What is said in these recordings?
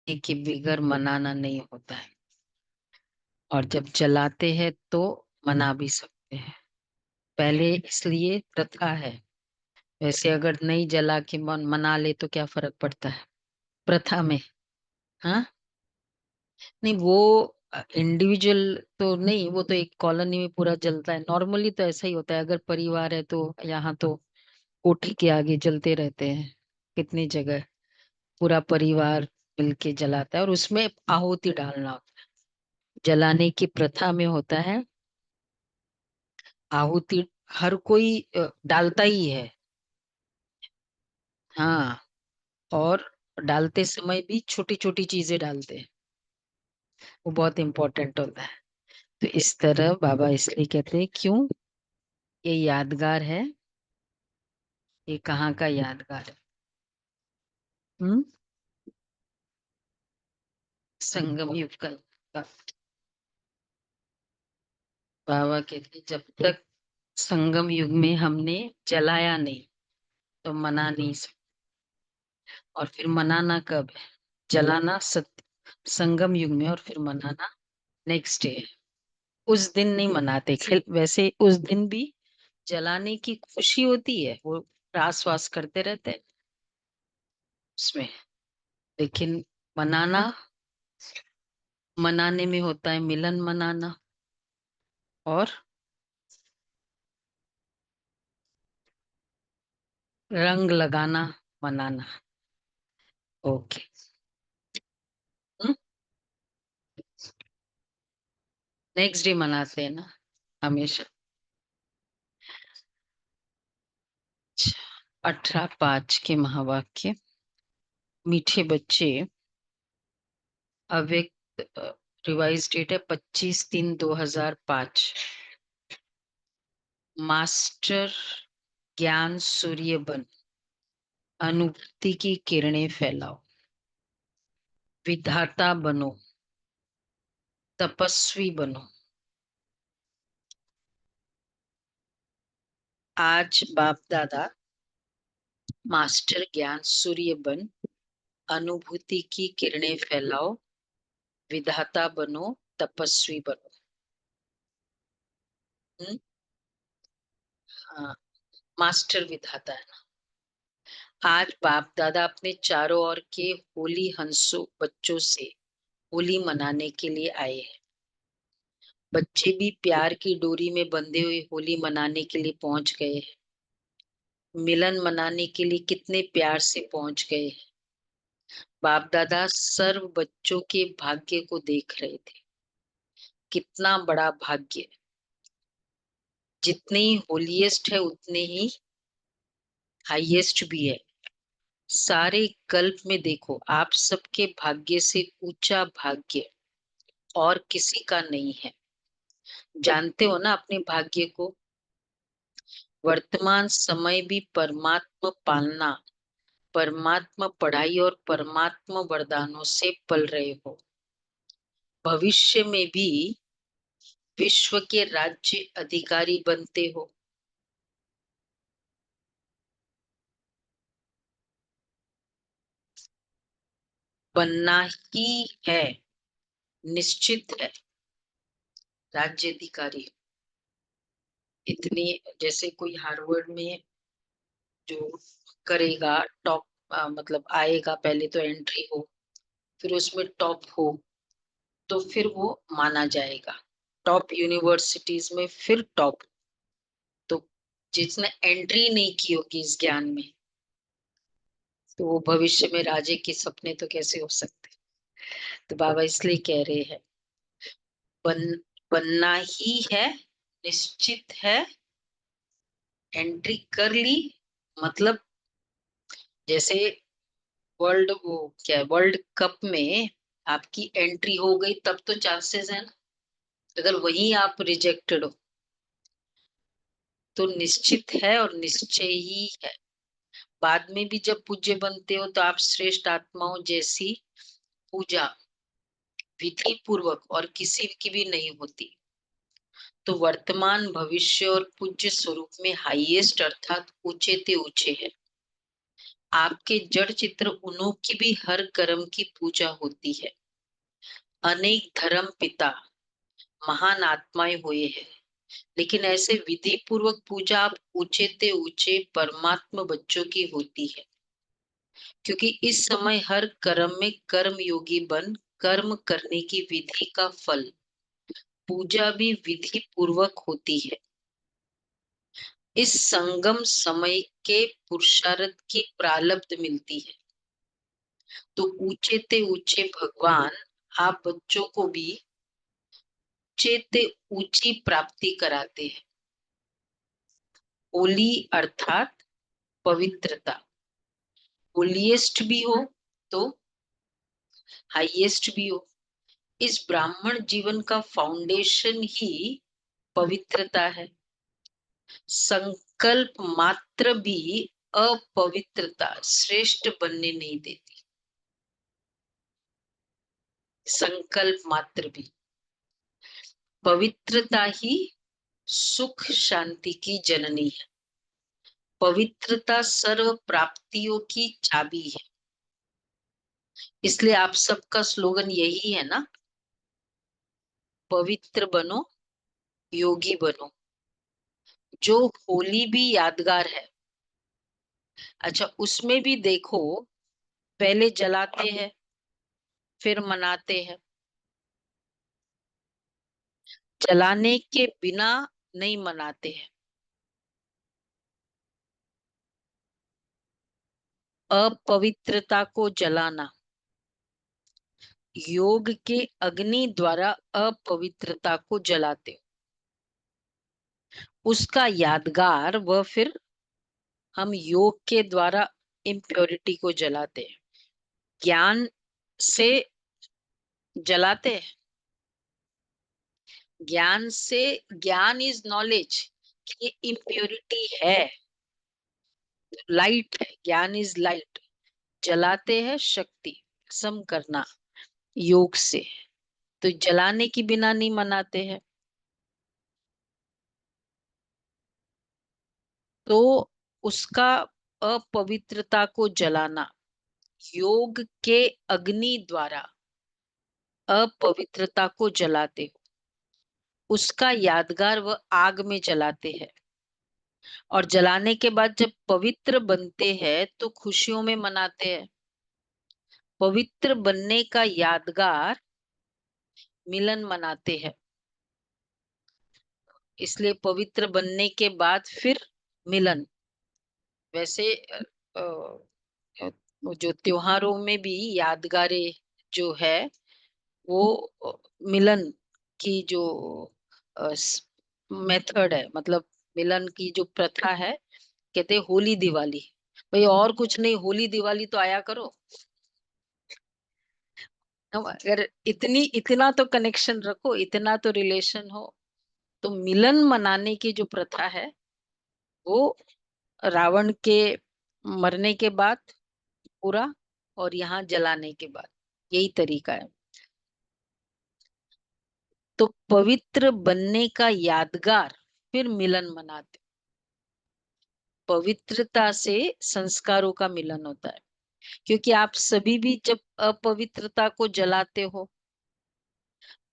के बगैर मनाना नहीं होता है। और जब जलाते हैं तो मना भी सकते हैं। पहले इसलिए प्रथा है। वैसे अगर नहीं जला के मना ले तो क्या फर्क पड़ता है प्रथा में। हाँ, नहीं वो इंडिविजुअल तो नहीं, वो तो एक कॉलोनी में पूरा जलता है। नॉर्मली तो ऐसा ही होता है। अगर परिवार है तो यहाँ तो कोठी के आगे जलते रहते हैं। कितनी जगह पूरा परिवार मिलके जलाता है और उसमें आहुति डालना होता है। जलाने की प्रथा में होता है आहुति। हर कोई डालता ही है। हाँ, और डालते समय भी छोटी छोटी चीजें डालते हैं। वो बहुत इंपॉर्टेंट होता है। तो इस तरह बाबा इसलिए कहते हैं क्यों, ये यादगार है। ये कहाँ का यादगार है? हम्म, संगम युग का। बाबा कहते हैं, जब तक संगम युग में हमने जलाया नहीं तो मना नहीं सकते। और फिर मनाना कब है? जलाना सत्य संगम युग में, और फिर मनाना नेक्स्ट डे। उस दिन नहीं मनाते खिल, वैसे उस दिन भी जलाने की खुशी होती है। वो रास वास करते रहते हैं उसमें। लेकिन मनाना, मनाने में होता है मिलन मनाना और रंग लगाना, मनाना। ओके। नेक्स्ट डे मनाते हैं ना हमेशा। 18:5 के महावाक्य। मीठे बच्चे, अव्यक्त रिवाइज डेट है 25/3/2005। मास्टर ज्ञान सूर्य बन, अनुभूति की किरणें फैलाओ, विधाता बनो, तपस्वी बनो। आज बाप दादा मास्टर ज्ञान सूर्य बन, अनुभूति की किरणें फैलाओ, विधाता बनो, तपस्वी बनो। हम्म, हाँ, मास्टर विधाता है ना। आज बाप दादा अपने चारों ओर के होली हंसों बच्चों से होली मनाने के लिए आए हैं। बच्चे भी प्यार की डोरी में बंधे हुए होली मनाने के लिए पहुंच गए हैं। मिलन मनाने के लिए कितने प्यार से पहुंच गए हैं। बाप दादा सर्व बच्चों के भाग्य को देख रहे थे। कितना बड़ा भाग्य। जितने ही होलीएस्ट है उतने ही हाईएस्ट भी है। सारे कल्प में देखो, आप सबके भाग्य से ऊंचा भाग्य और किसी का नहीं है। जानते हो ना अपने भाग्य को। वर्तमान समय भी परमात्मा पालना, परमात्मा पढ़ाई और परमात्मा वरदानों से पल रहे हो। भविष्य में भी विश्व के राज्य अधिकारी बनते हो। बनना ही है, निश्चित है। राज्य अधिकारी इतनी, जैसे कोई हार्वर्ड में जो करेगा टॉप, मतलब आएगा, पहले तो एंट्री हो, फिर उसमें टॉप हो, तो फिर वो माना जाएगा। टॉप यूनिवर्सिटीज में फिर टॉप। तो जिसने एंट्री नहीं की होगी इस ज्ञान में, तो वो भविष्य में राजे के सपने तो कैसे हो सकते। तो बाबा इसलिए कह रहे हैं, बन बनना ही है, निश्चित है। एंट्री कर ली मतलब, जैसे वर्ल्ड, वो क्या है, वर्ल्ड कप में आपकी एंट्री हो गई तब तो चांसेस है ना। अगर वहीं आप रिजेक्टेड हो तो निश्चित है और निश्चय ही है। बाद में भी जब पूज्य बनते हो तो आप श्रेष्ठ आत्माओं जैसी पूजा विधि पूर्वक और किसी की भी नहीं होती। तो वर्तमान भविष्य और पूज्य स्वरूप में हाईएस्ट अर्थात ऊंचे ते ऊंचे है। आपके जड़ चित्र उन्हों की भी हर कर्म की पूजा होती है। अनेक धर्म पिता महान आत्माएं हुए हैं, लेकिन ऐसे विधि पूर्वक पूजा आप ऊंचे ते ऊंचे परमात्मा बच्चों की होती है, क्योंकि इस समय हर कर्म में कर्म योगी बन कर्म करने की विधि का फल पूजा भी विधि पूर्वक होती है। इस संगम समय के पुरुषार्थ की प्रारब्ध मिलती है, तो ऊंचे ते ऊंचे भगवान आप बच्चों को भी ऊंचे ते ऊंची प्राप्ति कराते हैं। होली अर्थात पवित्रता, होलीएस्ट भी हो तो हाईएस्ट भी हो। इस ब्राह्मण जीवन का फाउंडेशन ही पवित्रता है। संकल्प मात्र भी अपवित्रता श्रेष्ठ बनने नहीं देती। संकल्प मात्र भी, पवित्रता ही सुख शांति की जननी है। पवित्रता सर्व प्राप्तियों की चाबी है। इसलिए आप सबका स्लोगन यही है ना, पवित्र बनो योगी बनो। जो होली भी यादगार है। अच्छा, उसमें भी देखो, पहले जलाते हैं फिर मनाते हैं। जलाने के बिना नहीं मनाते हैं। अपवित्रता को जलाना, योग के अग्नि द्वारा अपवित्रता को जलाते हो, उसका यादगार वह फिर हम योग के द्वारा इम्प्योरिटी को जलाते हैं। ज्ञान से जलाते हैं। ज्ञान से, ज्ञान इज नॉलेज कि ये इम्प्योरिटी है, लाइट है, ज्ञान इज लाइट। जलाते हैं शक्ति, सम करना योग से। तो जलाने की बिना नहीं मनाते हैं। तो उसका अपवित्रता को जलाना, योग के अग्नि द्वारा अपवित्रता को जलाते हो, उसका यादगार वह आग में जलाते हैं। और जलाने के बाद जब पवित्र बनते हैं तो खुशियों में मनाते हैं। पवित्र बनने का यादगार मिलन मनाते हैं। इसलिए पवित्र बनने के बाद फिर मिलन। वैसे वो जो त्योहारों में भी यादगारें जो है वो मिलन की जो मेथड है, मतलब मिलन की जो प्रथा है, कहते हैं होली दिवाली। भाई और कुछ नहीं, होली दिवाली तो आया करो। अगर इतना तो कनेक्शन रखो, इतना तो रिलेशन हो। तो मिलन मनाने की जो प्रथा है वो रावण के मरने के बाद पूरा, और यहाँ जलाने के बाद, यही तरीका है। तो पवित्र बनने का यादगार फिर मिलन मनाते। पवित्रता से संस्कारों का मिलन होता है, क्योंकि आप सभी भी जब अपवित्रता को जलाते हो,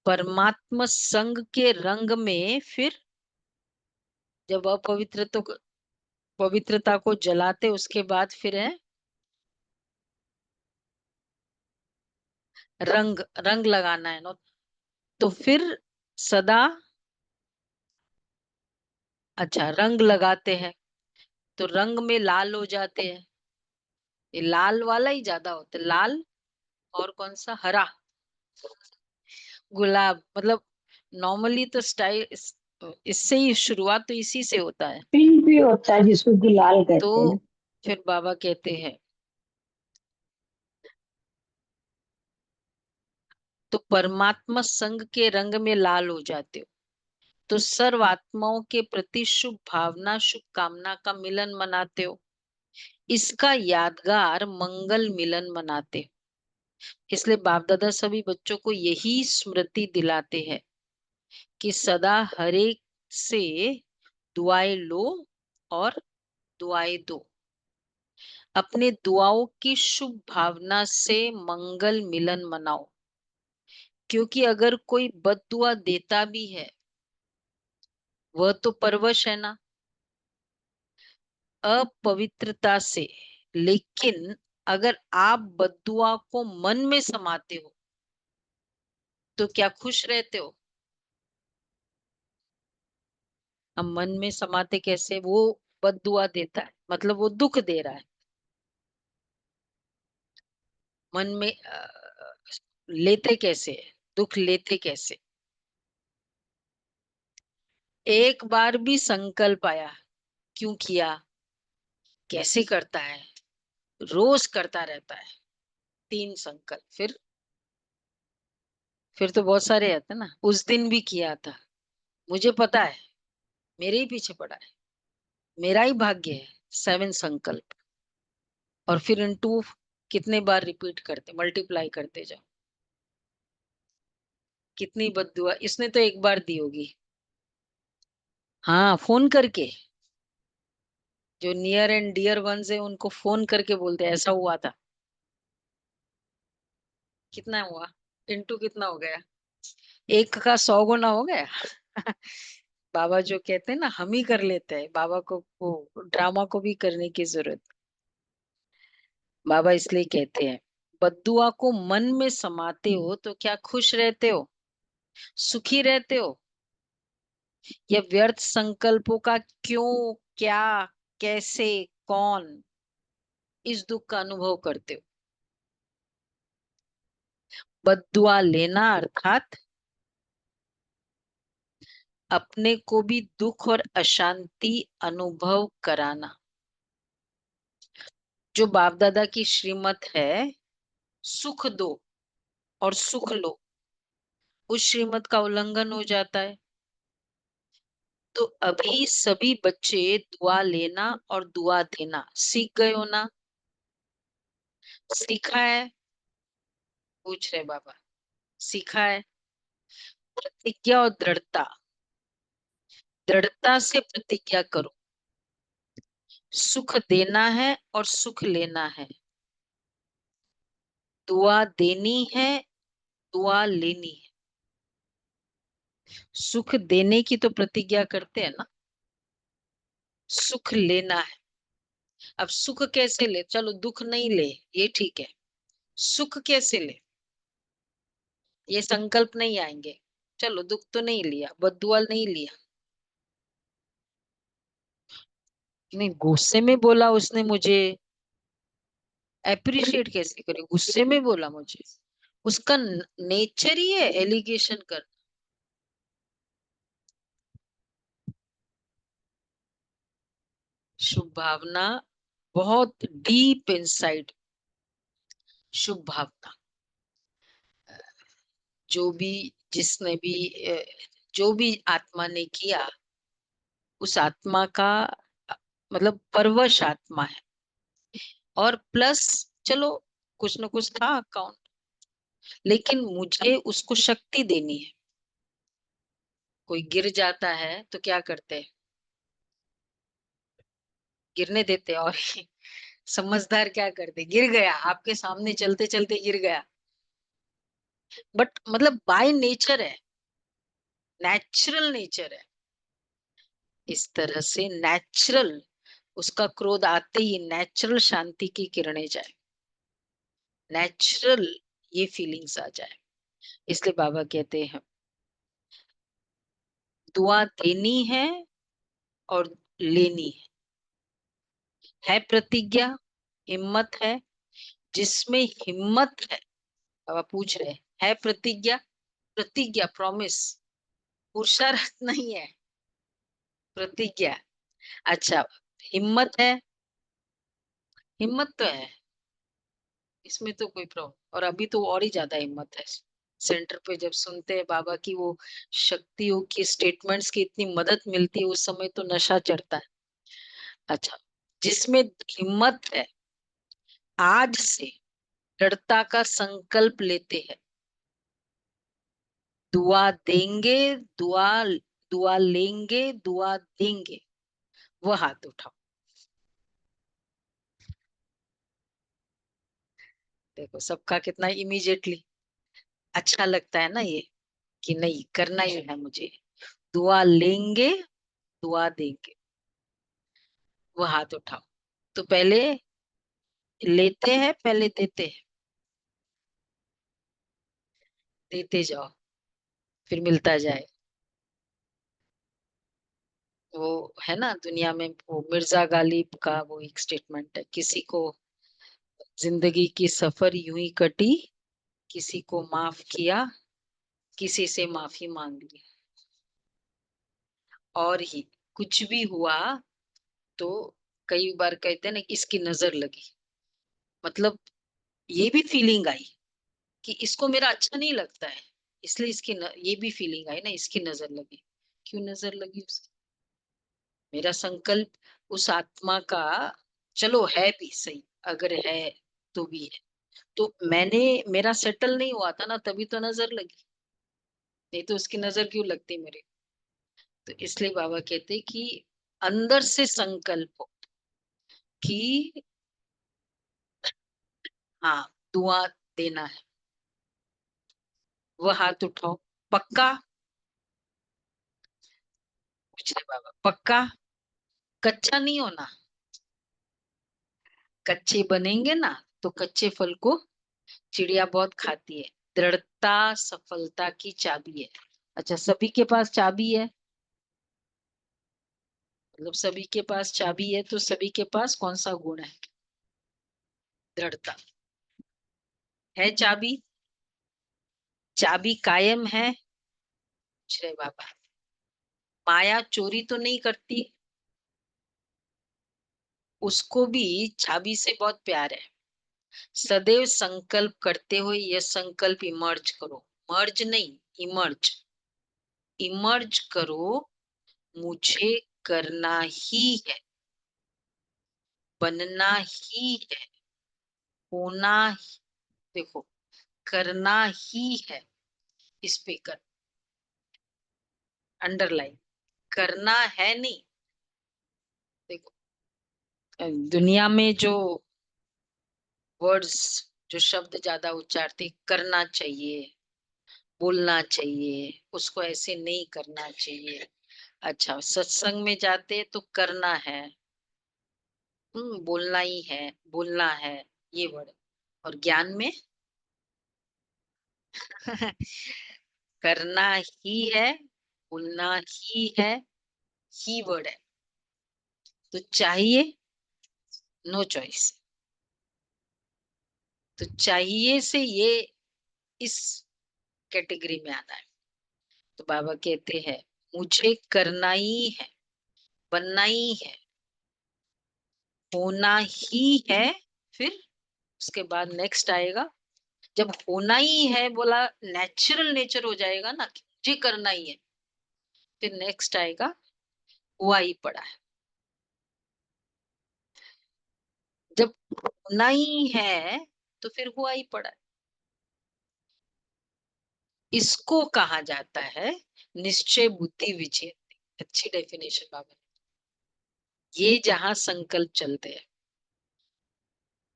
परमात्मा संग के रंग में फिर जब पवित्रता को जलाते, उसके बाद फिर है रंग, रंग लगाना है ना। तो फिर सदा, अच्छा रंग लगाते हैं तो रंग में लाल हो जाते हैं। ये लाल वाला ही ज्यादा होता है, लाल और कौन सा, हरा, गुलाब। मतलब नॉर्मली तो स्टाइल इससे ही शुरुआत तो इसी से होता है। पिंक भी होता है जिसको गुलाल तो कहते हैं। फिर बाबा कहते हैं, तो परमात्मा संग के रंग में लाल हो जाते हो, तो सर्व आत्माओं के प्रति शुभ भावना शुभ कामना का मिलन मनाते हो। इसका यादगार मंगल मिलन मनाते हो। इसलिए बाप दादा सभी बच्चों को यही स्मृति दिलाते हैं कि सदा हरे से दुआएं लो और दुआएं दो। अपने दुआओं की शुभ भावना से मंगल मिलन मनाओ, क्योंकि अगर कोई बद्दुआ देता भी है वह तो परवश है ना, अपवित्रता से। लेकिन अगर आप बद्दुआ को मन में समाते हो तो क्या खुश रहते हो? हम मन में समाते कैसे? वो बद्दुआ देता है मतलब वो दुख दे रहा है, मन में लेते कैसे है? दुख लेते कैसे? एक बार भी संकल्प आया, क्यों किया, कैसे करता है, रोज करता रहता है, 3 संकल्प, फिर तो बहुत सारे आते ना। उस दिन भी किया था, मुझे पता है, मेरे ही पीछे पड़ा है, मेरा ही भाग्य है। 7 संकल्प, और फिर इनटू कितने बार रिपीट करते, मल्टीप्लाई करते जाओ। कितनी बद्दुआ इसने तो एक बार दी होगी। हाँ, फोन करके, जो नियर एंड डियर वंस है उनको फोन करके बोलते हैं, ऐसा हुआ था। कितना हुआ, इनटू कितना हो गया? एक का 100 गुना हो गया। बाबा जो कहते हैं ना, हम ही कर लेते हैं, बाबा को वो ड्रामा को भी करने की जरूरत। बाबा इसलिए कहते हैं, बद्दुआ को मन में समाते हो तो क्या खुश रहते हो, सुखी रहते हो, या व्यर्थ संकल्पों का क्यों, क्या, कैसे, कौन, इस दुख का अनुभव करते हो? बद्दुआ लेना अर्थात अपने को भी दुख और अशांति अनुभव कराना। जो बाप दादा की श्रीमत है, सुख दो और सुख लो, उस श्रीमत का उल्लंघन हो जाता है। तो अभी सभी बच्चे दुआ लेना और दुआ देना सीख गए हो ना? सीखा है? पूछ रहे बाबा, सीखा है? प्रतिज्ञा और दृढ़ता, दृढ़ता से प्रतिज्ञा करो, सुख देना है और सुख लेना है, दुआ देनी है, दुआ लेनी है। सुख देने की तो प्रतिज्ञा करते हैं ना, सुख लेना है। अब सुख कैसे ले? चलो दुख नहीं ले, ये ठीक है, सुख कैसे ले? ये संकल्प नहीं आएंगे। चलो दुख तो नहीं लिया, बद्दुआ नहीं लिया, नहीं गुस्से में बोला उसने मुझे, अप्रिशिएट कैसे करे? गुस्से में बोला मुझे, उसका नेचर ही है एलिगेशन कर। शुभ भावना, बहुत डीप इनसाइड शुभ भावना, जो भी, जिसने भी जो भी आत्मा ने किया, उस आत्मा का मतलब परवश आत्मा है। और प्लस, चलो कुछ न कुछ था अकाउंट, लेकिन मुझे उसको शक्ति देनी है। कोई गिर जाता है तो क्या करते हैं? गिरने देते हैं। और समझदार क्या करते? गिर गया, आपके सामने चलते चलते गिर गया, बट मतलब बाय नेचर है, नेचुरल नेचर है। इस तरह से नेचुरल, उसका क्रोध आते ही नेचुरल शांति की किरणें जाए, नेचुरल ये फीलिंग्स आ जाए। इसलिए बाबा कहते हैं, दुआ देनी है और लेनी है प्रतिज्ञा, हिम्मत जिसमें हिम्मत है। बाबा पूछ रहे है प्रतिज्ञा, प्रतिज्ञा प्रॉमिस, पुरुषार्थ नहीं है, प्रतिज्ञा। अच्छा, हिम्मत है, हिम्मत तो है, इसमें तो कोई प्रॉब्लम, और अभी तो और ही ज्यादा हिम्मत है। सेंटर पे जब सुनते हैं बाबा की वो शक्तियों की स्टेटमेंट्स की इतनी मदद मिलती है, उस समय तो नशा चढ़ता है। अच्छा, जिसमें हिम्मत है, आज से दृढ़ता का संकल्प लेते हैं, दुआ देंगे, दुआ, दुआ लेंगे, दुआ देंगे, वो हाथ उठाओ। देखो सबका कितना इमीडिएटली अच्छा लगता है ना ये, कि नहीं करना ही है मुझे। दुआ लेंगे, दुआ देंगे। वो हाथ उठाओ। तो पहले लेते हैं, पहले देते हैं। देते जाओ, फिर मिलता जाए। वो है ना दुनिया में, वो मिर्जा गालिब का वो एक स्टेटमेंट है, किसी को जिंदगी की सफर यूं ही कटी, किसी को माफ किया, किसी से माफी मांग ली, और ही कुछ भी हुआ तो कई बार कहते हैं ना इसकी नजर लगी। मतलब ये भी फीलिंग आई कि इसको मेरा अच्छा नहीं लगता है, इसलिए ये भी फीलिंग आई ना, इसकी नजर लगी। क्यों नजर लगी उसकी? मेरा संकल्प उस आत्मा का, चलो है भी सही, अगर है तो भी है, तो मैंने, मेरा सेटल नहीं हुआ था ना, तभी तो नजर लगी, नहीं तो उसकी नजर क्यों लगती मेरे? तो इसलिए बाबा कहते कि अंदर से संकल्प हो कि हाँ दुआ देना है। वो हाथ उठाओ। पक्का? पूछ रहे बाबा, पक्का? कच्चा नहीं होना। कच्चे बनेंगे ना तो कच्चे फल को चिड़िया बहुत खाती है। दृढ़ता सफलता की चाबी है। अच्छा, सभी के पास चाबी है, मतलब सभी के पास चाबी है, तो सभी के पास कौन सा गुण है? दृढ़ता है चाबी। चाबी कायम है। पूछ रहे बाबा, माया चोरी तो नहीं करती, उसको भी चाबी से बहुत प्यार है। सदैव संकल्प करते हुए यह संकल्प इमर्ज करो। मर्ज नहीं, इमर्ज। इमर्ज करो, मुझे करना ही है, बनना ही है, होना ही, देखो करना ही है, इस पे कर, अंडरलाइन, करना है नहीं। देखो दुनिया में जो वर्ड्स, जो शब्द ज्यादा उच्चारते, करना चाहिए, बोलना चाहिए, उसको ऐसे नहीं करना चाहिए। अच्छा, सत्संग में जाते तो करना है, बोलना ही है, बोलना है, ये वर्ड। और ज्ञान में करना ही है, बोलना ही वर्ड है। तो चाहिए, नो चॉइस। तो चाहिए से ये इस कैटेगरी में आता है। तो बाबा कहते हैं मुझे करना ही है, बनना ही है, होना ही है। फिर उसके बाद नेक्स्ट आएगा, जब होना ही है बोला, नेचुरल नेचर हो जाएगा ना कि मुझे करना ही है, फिर नेक्स्ट आएगा हुआ ही पड़ा है। जब होना ही है तो फिर हुआ ही पड़ा है। इसको कहा जाता है निश्चय बुद्धि विजय। अच्छी डेफिनेशन बाबा ने। ये जहां संकल्प चलते हैं,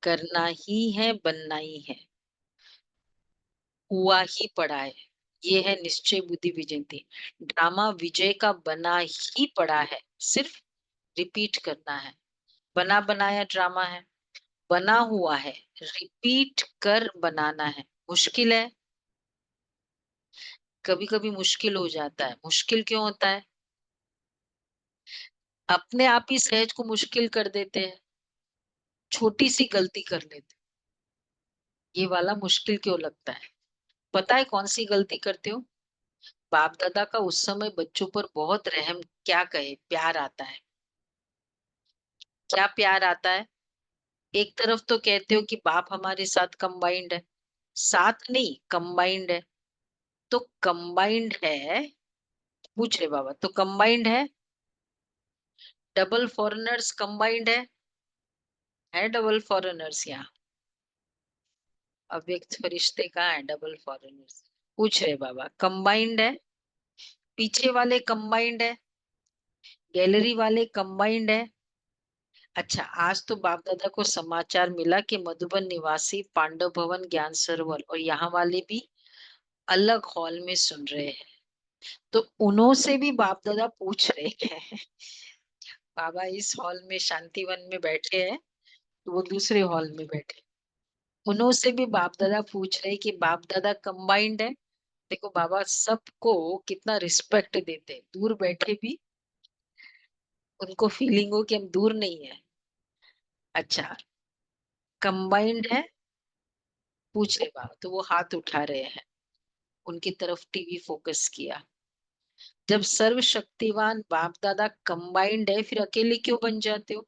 करना ही है, बनना ही है, हुआ ही पड़ा है, ये है निश्चय बुद्धि विजयंती। ड्रामा विजय का बना ही पड़ा है, सिर्फ रिपीट करना है। बना बनाया ड्रामा है, बना हुआ है, रिपीट कर बनाना है। मुश्किल है, कभी कभी मुश्किल हो जाता है। मुश्किल क्यों होता है? अपने आप ही सहज को मुश्किल कर देते हैं, छोटी सी गलती कर लेते हैं। ये वाला मुश्किल क्यों लगता है? पता है कौन सी गलती करते हो? बाप दादा का उस समय बच्चों पर बहुत रहम, क्या कहे, प्यार आता है। क्या प्यार आता है? एक तरफ तो कहते हो कि बाप हमारे साथ कंबाइंड है, साथ नहीं कंबाइंड है। तो कंबाइंड है, पूछ रहे बाबा, तो कंबाइंड डबल फॉरेनर्स कंबाइंड है डबल फॉरेनर्स यहाँ? अव्यक्त फरिश्ते कहाँ है डबल फॉरेनर्स? पूछ रहे बाबा, कंबाइंड है, पीछे वाले कंबाइंड है, गैलरी वाले कंबाइंड है, अच्छा, आज तो बाप दादा को समाचार मिला कि मधुबन निवासी पांडव भवन ज्ञान सरोवर और यहाँ वाले भी अलग हॉल में सुन रहे हैं। तो उन्हों से भी बाप दादा पूछ रहे हैं। बाबा इस हॉल में शांतिवन में बैठे हैं, तो वो दूसरे हॉल में बैठे। उन्हों से भी बाप दादा पूछ रहे कि बाप दादा कंबाइंड है। देखो बाबा सबको कितना रिस्पेक्ट देते हैं, दूर बैठे भी उनको फीलिंग हो कि हम दूर नहीं है। अच्छा, कंबाइंड है, पूछ रहे बाबा, तो वो हाथ उठा रहे हैं, उनकी तरफ टीवी फोकस किया। जब सर्वशक्तिवान बाप दादा कंबाइंड है, फिर अकेले क्यों बन जाते हो?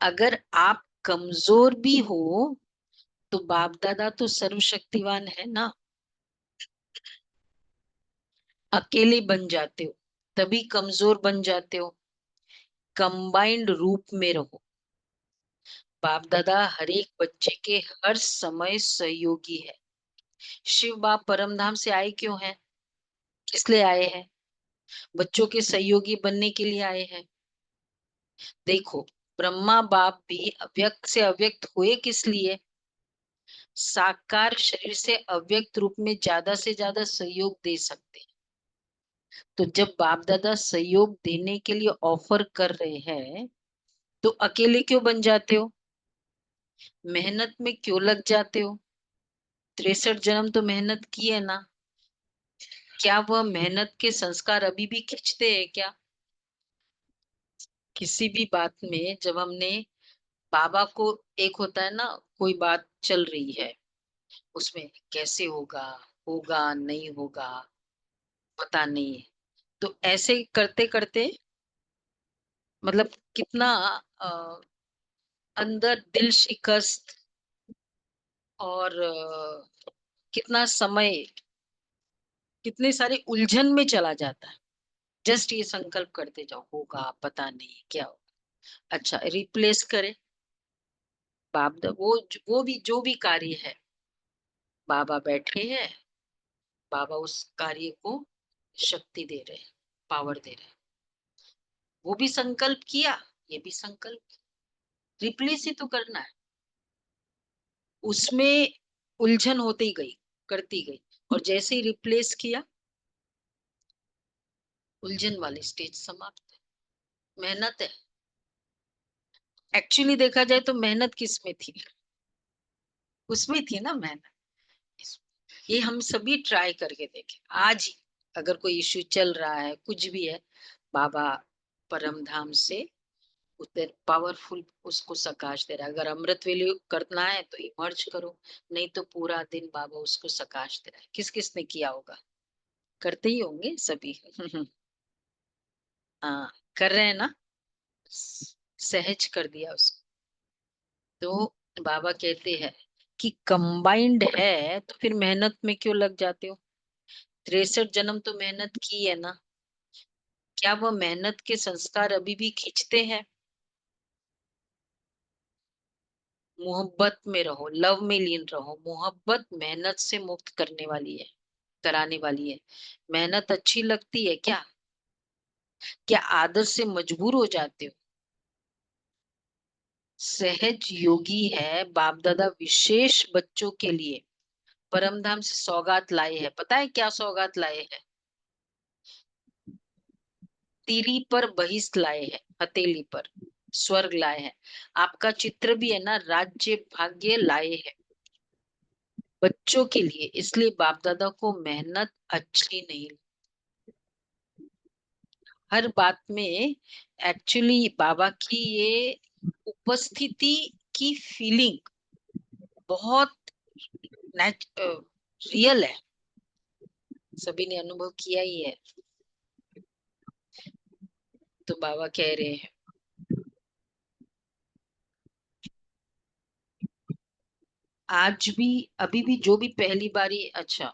अगर आप कमजोर भी हो तो बाप दादा तो सर्वशक्तिवान है ना। अकेले बन जाते हो तभी कमजोर बन जाते हो। कंबाइंड रूप में रहो। बाप दादा हर एक बच्चे के हर समय सहयोगी है। शिव बाप परमधाम से आए क्यों हैं? किस लिए आए हैं? बच्चों के सहयोगी बनने के लिए आए हैं। देखो, ब्रह्मा बाप भी अव्यक्त से अव्यक्त हुए किस लिए? साकार शरीर से अव्यक्त रूप में ज्यादा से ज्यादा सहयोग दे सकते हैं। तो जब बाप दादा सहयोग देने के लिए ऑफर कर रहे हैं, तो अकेले क्यों बन जाते हो? मेहनत में क्यों लग जाते हो? 63 जन्म तो मेहनत की है ना। क्या वह मेहनत के संस्कार अभी भी खींचते हैं क्या? किसी भी बात में जब हमने बाबा को, एक होता है ना, कोई बात चल रही है, उसमें कैसे होगा, होगा नहीं होगा, पता नहीं है, तो ऐसे करते करते मतलब कितना अंदर दिल शिकस्त और कितना समय, कितने सारे उलझन में चला जाता है। जस्ट ये संकल्प करते जाओ, होगा पता नहीं क्या होगा। अच्छा, रिप्लेस करे वो भी जो भी कार्य है, बाबा बैठे हैं, बाबा उस कार्य को शक्ति दे रहे हैं, पावर दे रहे हैं। वो भी संकल्प किया, ये भी संकल्प, रिप्लेस ही तो करना है। उसमें उलझन होती गई, करती गई, और जैसे ही रिप्लेस किया, उलझन वाली स्टेज समाप्त है। मेहनत है। एक्चुअली देखा जाए तो मेहनत किसमें थी? उसमें थी ना मेहनत। ये हम सभी ट्राई करके देखें आज ही। अगर कोई इश्यू चल रहा है, कुछ भी है, बाबा परम धाम से उधर पावरफुल उसको सकाश दे रहा है। अगर अमृत वेले करना है तो इमर्ज करो, नहीं तो पूरा दिन बाबा उसको सकाश दे रहा है। किस किस ने किया होगा? करते ही होंगे सभी। हाँ, कर रहे हैं ना। सहज कर दिया उसको। तो बाबा कहते हैं कि कंबाइंड है तो फिर मेहनत में क्यों लग जाते हो? 63 जन्म तो मेहनत की है ना। क्या वो मेहनत के संस्कार अभी भी खींचते हैं? मोहब्बत में रहो, लव में लीन रहो। मोहब्बत मेहनत से मुक्त करने वाली है, कराने वाली है। मेहनत अच्छी लगती है क्या? क्या आदत से मजबूर हो जाते हो? सहज योगी है बाप दादा विशेष बच्चों के लिए परमधाम से सौगात लाए हैं। पता है क्या सौगात लाए हैं? तीरी पर बहिष्ठ लाए हैं, हथेली पर स्वर्ग लाए हैं। आपका चित्र भी है ना, राज्य भाग्य लाए हैं बच्चों के लिए। इसलिए बाप दादा को मेहनत अच्छी नहीं। हर बात में एक्चुअली बाबा की ये उपस्थिति की फीलिंग बहुत रियल है। सभी ने अनुभव किया ही है। तो बाबा कह रहे हैं आज भी, अभी भी जो भी पहली बारी, अच्छा,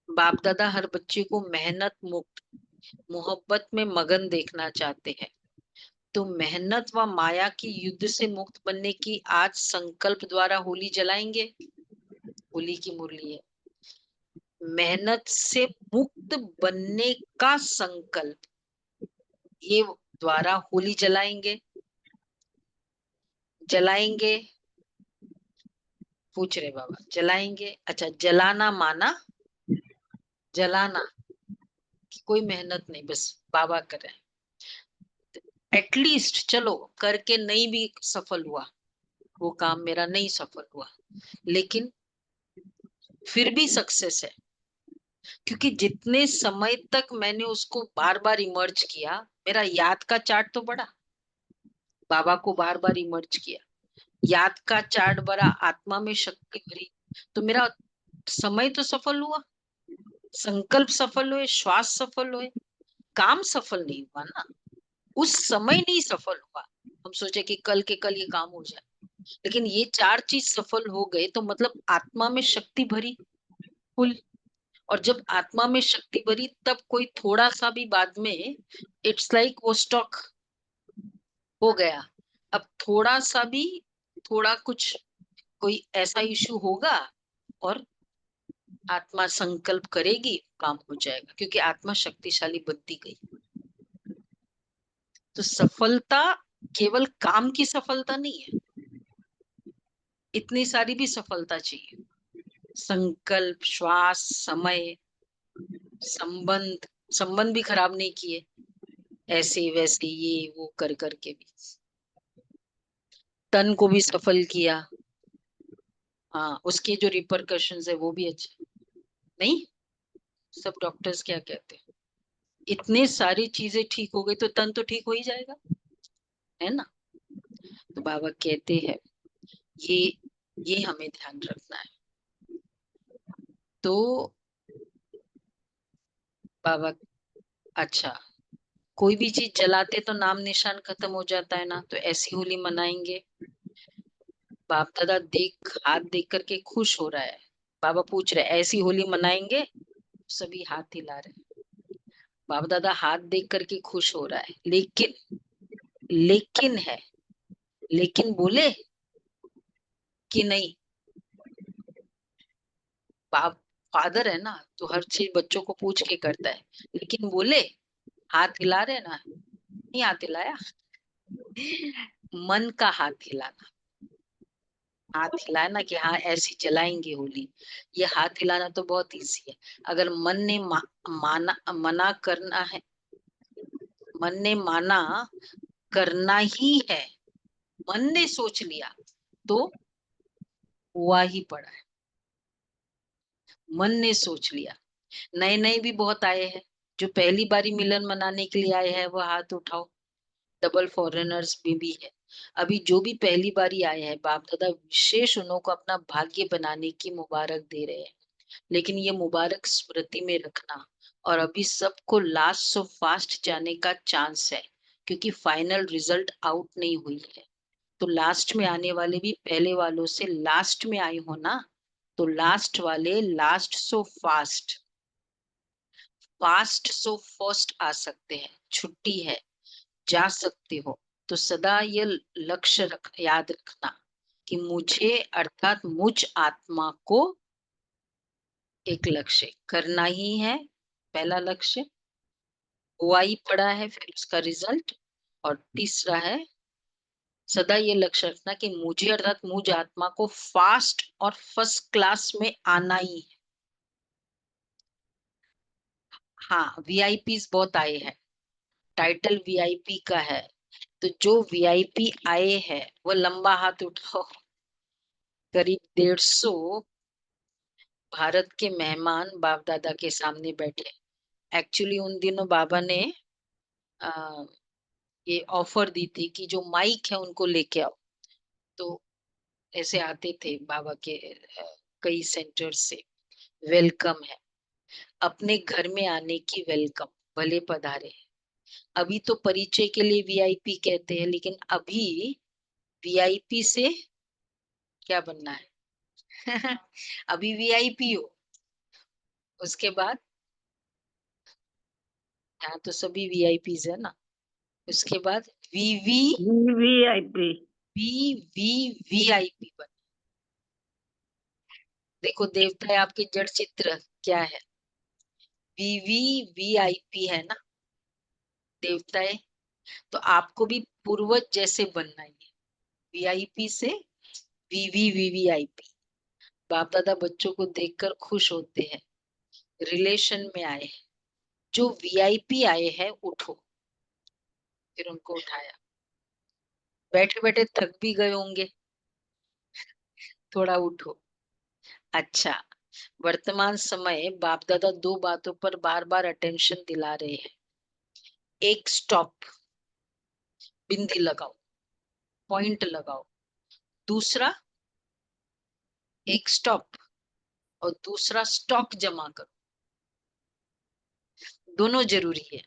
बाप दादा हर बच्चे को मेहनत मुक्त, मोहब्बत में मगन देखना चाहते हैं। तो मेहनत व माया की युद्ध से मुक्त बनने की आज संकल्प द्वारा होली जलाएंगे। होली की मुरली है। मेहनत से मुक्त बनने का संकल्प, ये द्वारा होली जलाएंगे। जलाएंगे, पूछ रहे बाबा, जलाएंगे। अच्छा, जलाना माना जलाना कि कोई मेहनत नहीं, बस बाबा करें। एटलीस्ट चलो करके नहीं भी सफल हुआ, वो काम मेरा नहीं सफल हुआ, लेकिन फिर भी सक्सेस है, क्योंकि जितने समय तक मैंने उसको बार बार इमर्ज किया, मेरा याद का चार्ट तो बढ़ा, बाबा को बार बार इमर्ज किया, याद का चार्ट बढ़ा, आत्मा में शक्ति भरी, तो मेरा समय तो सफल हुआ, संकल्प सफल हुए, श्वास सफल हुए, काम सफल नहीं हुआ ना, उस समय नहीं सफल हुआ। हम सोचे कि कल के कल ये काम हो जाए, लेकिन ये चार चीज सफल हो गए तो मतलब आत्मा में शक्ति भरी फुल। और जब आत्मा में शक्ति भरी, तब कोई थोड़ा सा भी बाद में, इट्स लाइक वो स्टॉक हो गया। अब थोड़ा सा भी, थोड़ा कुछ कोई ऐसा इशू होगा और आत्मा संकल्प करेगी, काम हो जाएगा, क्योंकि आत्मा शक्तिशाली बनती गई। तो सफलता केवल काम की सफलता नहीं है, इतनी सारी भी सफलता चाहिए, संकल्प, श्वास, समय, संबंध, संबंध भी खराब नहीं किए, ऐसे वैसे ये वो कर करके भी, तन को भी सफल किया। हाँ, उसके जो रिपरकशंस है वो भी अच्छे। नहीं, सब डॉक्टर्स क्या कहते हैं, इतने सारी चीजें ठीक हो गई तो तन तो ठीक हो ही जाएगा, है ना। तो बाबा कहते हैं ये ये हमें ध्यान रखना है। तो बाबा, अच्छा, कोई भी चीज जलाते तो नाम निशान खत्म हो जाता है ना, तो ऐसी होली मनाएंगे। बाप दादा हाथ देख करके खुश हो रहा है, बाबा पूछ रहे ऐसी होली मनाएंगे, सभी हाथ हिला रहे हैं। बाप दादा हाथ देख करके खुश हो रहा है, लेकिन लेकिन है, लेकिन बोले कि नहीं, बाप फादर है ना, तो हर चीज बच्चों को पूछ के करता है, लेकिन बोले हाथ हिला रहे ना, नहीं हाथ हिलाया, मन का हाथ हिलाना, हाथ हिलाना कि हाँ ऐसी चलाएंगे होली, ये हाथ हिलाना तो बहुत इजी है। अगर मन ने माना, मना करना है, मन ने माना करना ही है, मन ने सोच लिया तो हुआ ही पड़ा है, मन ने सोच लिया। नए नए भी बहुत आए हैं, जो पहली बारी मिलन मनाने के लिए आए हैं वो हाथ उठाओ, डबल फॉरेनर्स में भी है। अभी जो भी पहली बारी आए हैं, बाप दादा विशेष उन्हों को अपना भाग्य बनाने की मुबारक दे रहे हैं, लेकिन ये मुबारक स्मृति में रखना। और अभी सबको लास्ट सो फास्ट जाने का चांस है, क्योंकि फाइनल रिजल्ट आउट नहीं हुई है। तो लास्ट में आने वाले भी पहले वालों से लास्ट में आए हो ना, तो लास्ट वाले last so fast, fast so first आ सकते हैं, छुट्टी है, जा सकते हो। तो सदा ये लक्ष्य याद रखना कि मुझे अर्थात मुझ आत्मा को एक लक्ष्य करना ही है, पहला लक्ष्य हुआ ही पड़ा है, फिर उसका रिजल्ट। और तीसरा है सदा ये लक्ष्य रखना कि मुझे अर्थात मुझ आत्मा को फास्ट और फर्स्ट क्लास में आना ही है। हाँ, वीआईपीज बहुत आए हैं, टाइटल वीआईपी का है, तो जो वीआईपी आए हैं वो लंबा हाथ उठाओ। करीब 150 भारत के मेहमान बाप दादा के सामने बैठे। एक्चुअली उन दिनों बाबा ने आ, ये ऑफर दी थी कि जो माइक है उनको लेके आओ, तो ऐसे आते थे बाबा के कई सेंटर से, वेलकम है, अपने घर में आने की वेलकम, भले पधारे। अभी तो परिचय के लिए वीआईपी कहते हैं, लेकिन अभी वीआईपी से क्या बनना है? अभी वीआईपी हो, उसके बाद यहाँ तो सभी वीआईपीज है ना, उसके बाद वीवी वीवीआईपी। वीवीवीआईपी बन। देखो देवता है आपके जड़ चित्र, क्या है? VVVIP है ना, देवताएं। तो आपको भी पूर्वज जैसे बनना है, VIP से VVVVIP। बाप दादा बच्चों को देखकर खुश होते हैं, रिलेशन में आए हैं। जो VIP आए हैं उठो। फिर उनको उठाया। बैठे बैठे थक भी गए होंगे, थोड़ा उठो। अच्छा, वर्तमान समय बाप दादा दो बातों पर बार बार अटेंशन दिला रहे हैं। एक, स्टॉप, बिंदी लगाओ, पॉइंट लगाओ। दूसरा, एक स्टॉप और दूसरा स्टॉक जमा करो। दोनों जरूरी है।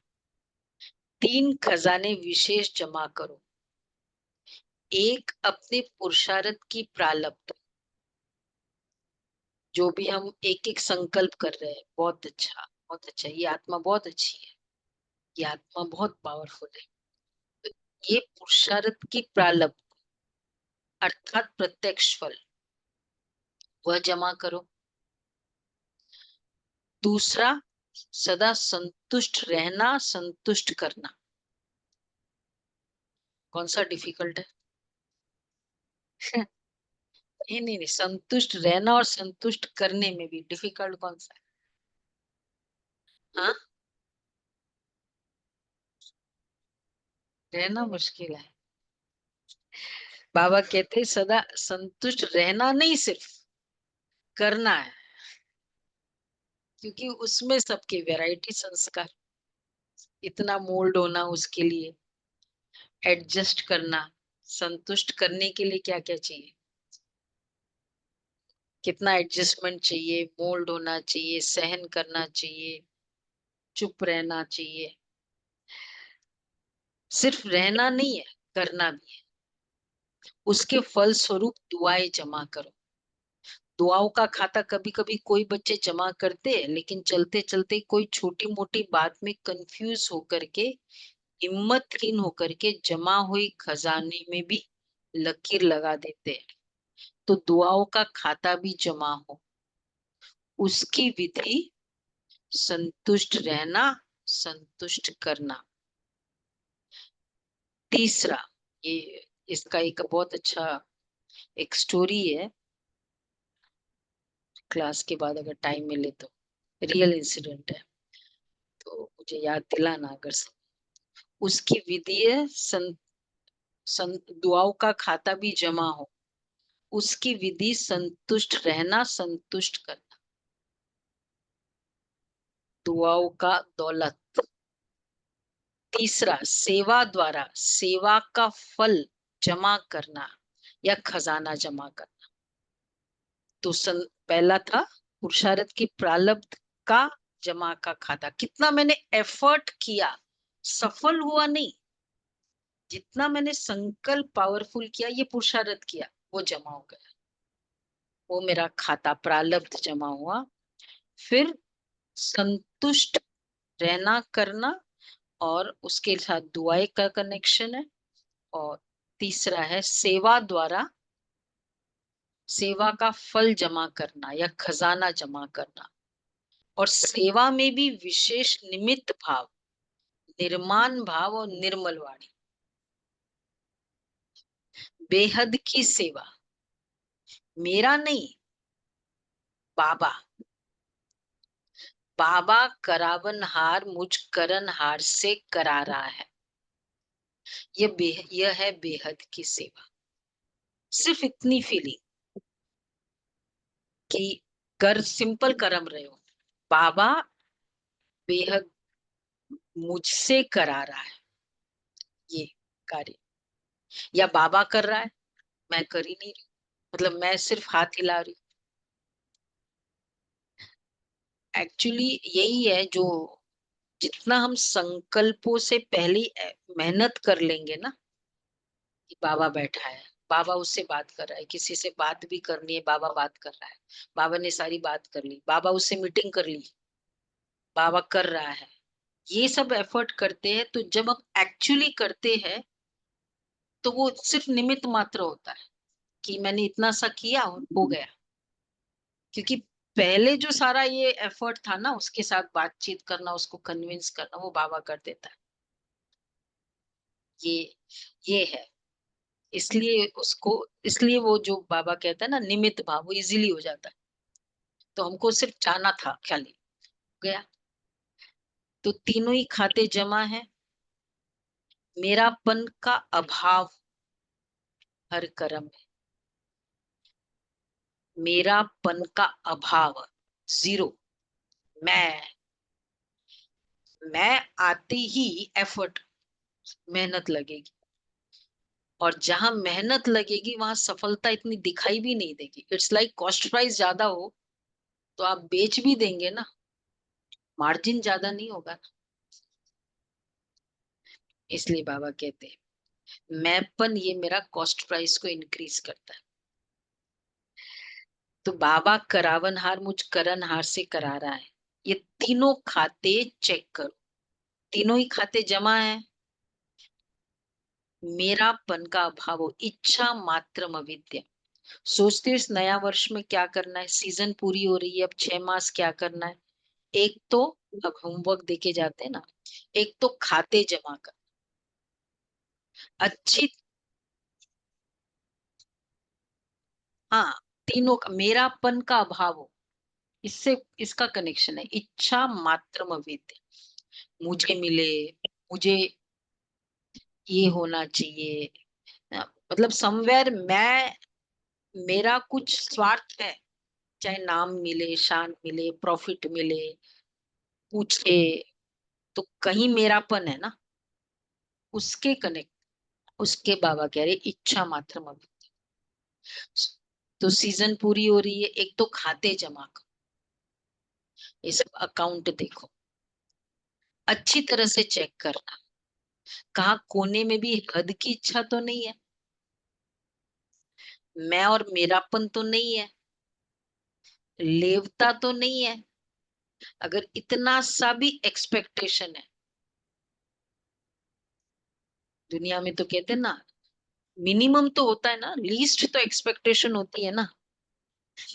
3 खजाने विशेष जमा करो। एक, अपने पुरुषार्थ की प्रारब्ध, जो भी हम एक एक संकल्प कर रहे हैं, बहुत अच्छा, बहुत अच्छा, ये आत्मा बहुत अच्छी है, ये आत्मा बहुत पावरफुल है। तो ये पुरुषार्थ की प्रारब्ध अर्थात प्रत्यक्ष फल, वह जमा करो। दूसरा, सदा संतुष्ट रहना, संतुष्ट करना। कौन सा डिफिकल्ट है? नहीं नहीं नहीं, संतुष्ट रहना और संतुष्ट करने में भी डिफिकल्ट कौन सा है? हाँ, रहना मुश्किल है। बाबा कहते सदा संतुष्ट रहना नहीं, सिर्फ करना है, क्योंकि उसमें सबके वैरायटी संस्कार, इतना मोल्ड होना, उसके लिए एडजस्ट करना। संतुष्ट करने के लिए क्या क्या चाहिए, कितना एडजस्टमेंट चाहिए, मोल्ड होना चाहिए, सहन करना चाहिए, चुप रहना चाहिए। सिर्फ रहना नहीं है, करना भी है। उसके फल स्वरूप दुआएं जमा करो। दुआओं का खाता कभी कभी कोई बच्चे जमा करते हैं, लेकिन चलते चलते कोई छोटी मोटी बात में कंफ्यूज होकर के, हिम्मतहीन होकर के जमा हुई खजाने में भी लकीर लगा देते हैं। तो दुआओं का खाता भी जमा हो। उसकी विधि, संतुष्ट रहना, संतुष्ट करना। तीसरा, ये इसका एक बहुत अच्छा एक स्टोरी है, क्लास के बाद अगर टाइम मिले तो, रियल इंसिडेंट है, तो मुझे याद दिलाना अगर से। उसकी विधि है दुआओं का खाता भी जमा हो। उसकी विधि, संतुष्ट रहना, संतुष्ट करना। दुआओं का दौलत। तीसरा, सेवा द्वारा सेवा का फल जमा करना या खजाना जमा करना। तो पहला था पुरुषार्थ की प्रारब्ध का जमा का खाता, कितना मैंने एफर्ट किया, सफल हुआ नहीं, जितना मैंने संकल्प पावरफुल किया, ये पुरुषार्थ किया, वो जमा हो गया, वो मेरा खाता प्रारब्ध जमा हुआ। फिर संतुष्ट रहना, करना, और उसके साथ दुआएं का कनेक्शन है। और तीसरा है सेवा द्वारा सेवा का फल जमा करना या खजाना जमा करना। और सेवा में भी विशेष निमित्त भाव, निर्माण भाव और निर्मल वाणी। बेहद की सेवा, मेरा नहीं, बाबा। बाबा करावनहार मुझ करनहार से करा रहा है। यह है बेहद की सेवा। सिर्फ इतनी फीलिंग कि कर सिंपल कर्म रहे हो, बाबा बेहद मुझसे करा रहा है ये कार्य, या बाबा कर रहा है, मैं कर ही नहीं रही, मतलब मैं सिर्फ हाथ हिला रही। एक्चुअली यही है, जो जितना हम संकल्पों से पहले मेहनत कर लेंगे ना, कि बाबा बैठा है, बाबा उससे बात कर रहा है, किसी से बात भी करनी है, बाबा बात कर रहा है, बाबा ने सारी बात कर ली, बाबा उससे मीटिंग कर ली, बाबा कर रहा है, ये सब एफर्ट करते हैं। तो जब हम एक्चुअली करते हैं, तो वो सिर्फ निमित्त मात्र होता है कि मैंने इतना सा किया और हो गया। क्योंकि पहले जो सारा ये एफर्ट था ना, उसके साथ बातचीत करना, उसको कन्विंस करना, वो बाबा कर देता है। ये है। इसलिए वो जो बाबा कहता है ना, निमित्त भाव, वो इजीली हो जाता है। तो हमको सिर्फ जाना था, खाली गया। तो तीनों ही खाते जमा है। मेरापन का अभाव हर कर्म है। मेरापन का अभाव, जीरो। मैं मैं आते ही एफर्ट, मेहनत लगेगी। और जहां मेहनत लगेगी वहां सफलता इतनी दिखाई भी नहीं देगी। इट्स लाइक कॉस्ट प्राइस ज्यादा हो तो आप बेच भी देंगे ना, मार्जिन ज्यादा नहीं होगा। इसलिए बाबा कहते हैं मैंपन ये मेरा कॉस्ट प्राइस को इंक्रीज करता है। तो बाबा करावनहार मुझ करनहार से करा रहा है। ये तीनों खाते चेक करो, तीनों ही खाते जमा है। मेरापन का अभाव हो, इच्छा मात्र अविद्या। सोचते हो इस नया वर्ष में क्या करना है, सीजन पूरी हो रही है, अब 6 मास क्या करना है। एक तो, अब होमवर्क देके जाते हैं ना, एक तो खाते जमा कर अच्छी। हाँ, तीनों का मेरापन का अभाव हो, इससे इसका कनेक्शन है। इच्छा मात्र अविद्या, मुझे मिले, मुझे ये होना चाहिए। मतलब समवेयर मेरा कुछ स्वार्थ है, चाहे नाम मिले, शान मिले, प्रॉफिट मिले, पूछे, तो कहीं मेरापन है ना, उसके कनेक्ट, उसके बाबा कह रहे इच्छा मात्र अविद्या। तो सीजन पूरी हो रही है, एक तो खाते जमा करो, ये सब अकाउंट देखो, अच्छी तरह से चेक करना, कहा कोने में भी हद की इच्छा तो नहीं है, मैं और मेरापन तो नहीं है, लेवता तो नहीं है। अगर इतना सा भी एक्सपेक्टेशन है, दुनिया में तो कहते हैं ना, मिनिमम तो होता है ना, लीस्ट तो एक्सपेक्टेशन होती है ना,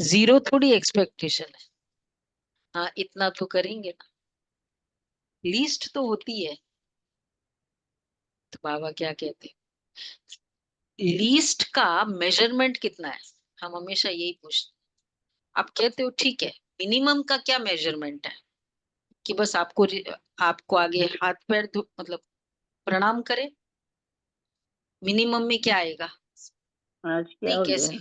जीरो थोड़ी एक्सपेक्टेशन है। हाँ, इतना तो करेंगे ना, लीस्ट तो होती है। तो बाबा क्या कहते हैं, लीस्ट का मेजरमेंट कितना है, हम हमेशा यही पूछते। आप कहते हो ठीक है, मिनिमम का क्या मेजरमेंट है, कि बस आपको आगे हाथ पैर मतलब प्रणाम करे, मिनिमम में क्या आएगा। आज क्या नहीं, हो गया? कैसे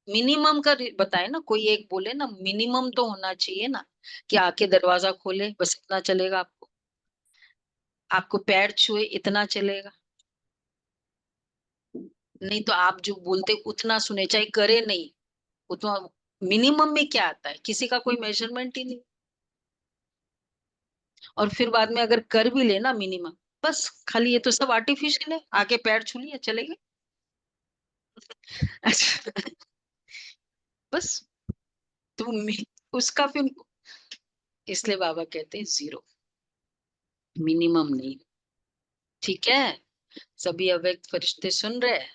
मिनिमम का बताए ना, कोई एक बोले ना, मिनिमम तो होना चाहिए ना, कि आके दरवाजा खोले बस इतना चलेगा, आपको आपको पैर छुए इतना चलेगा। नहीं तो आप जो बोलते उतना सुने, चाहे करे नहीं उतना। मिनिमम में क्या आता है, किसी का कोई मेजरमेंट ही नहीं। और फिर बाद में अगर कर भी लेना मिनिमम, बस खाली ये तो सब आर्टिफिशियल है, आके पैर छू लिया चले गए। अच्छा, बस। तो उसका फिर, इसलिए बाबा कहते हैं जीरो, मिनिमम नहीं। ठीक है, सभी अव्यक्त फरिश्ते सुन रहे हैं।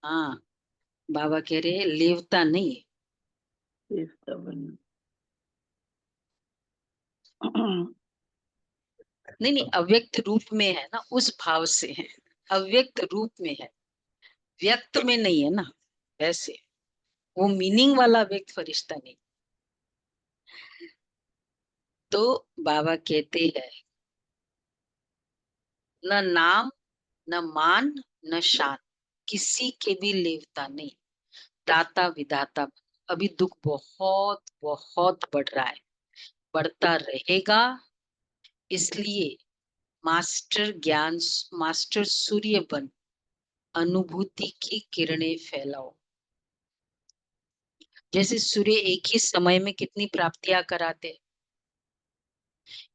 हाँ, बाबा कह रहे हैं लेवता नहीं है। इसका बना। नहीं नहीं, अव्यक्त रूप में है ना, उस भाव से है, अव्यक्त रूप में है, व्यक्त में नहीं है ना, वैसे वो मीनिंग वाला व्यक्त फरिश्ता नहीं। तो बाबा कहते हैं न नाम, न मान, न शान, किसी के भी लेवता नहीं, दाता विदाता। अभी दुख बहुत बहुत बढ़ रहा है, बढ़ता रहेगा। इसलिए मास्टर ज्ञान, मास्टर सूर्य बन अनुभूति की किरणें फैलाओ। जैसे सूर्य एक ही समय में कितनी प्राप्तियां कराते,